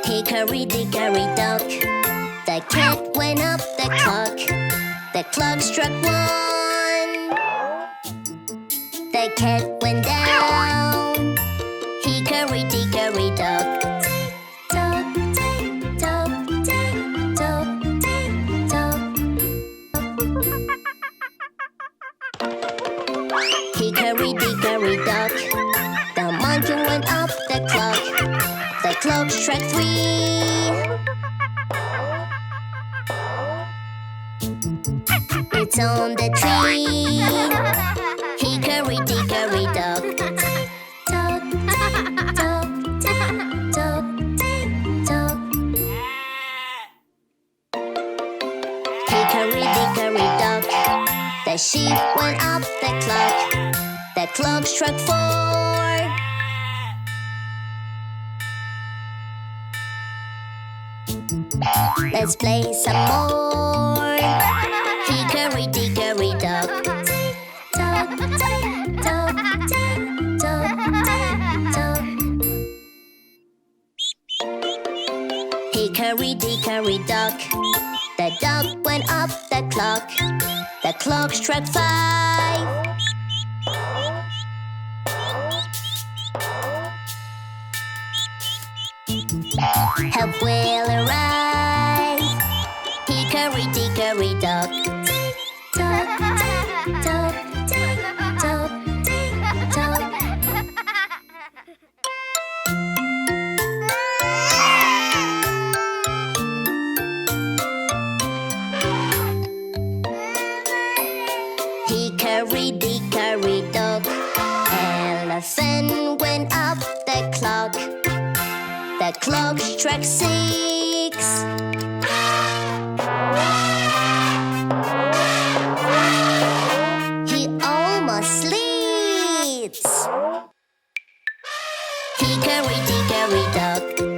Hickory Dickory Dock. The cat went up the clock. The clock struck 1. The cat went down. Hickory Dickory Dock. Tock, tick, tock, tick, tock, tick, tock. Hickory Dickory Dock. The monkey went up the clock. The clock struck 3. It's on the tree. Hickory Dickory Dock. Tock, tick, tock, tick, tock, tick, tock. Hickory Dickory Dock. The sheep went up the clock. The clock struck 4. Let's play some more. Hickory Dickory Dock. Tick tock, tick tock, tick tock, tick tock. Hickory Dickory Dock. The dog went up the clock. The clock struck 5. Help will arrive. Hickory Dickory Dock. Tick tock, tick tock, tick tock, tick tock. Hickory Dickory Dock. Elephant went up the clock. The clock struck 6. He almost sleeps. Hickory Dickory Dock.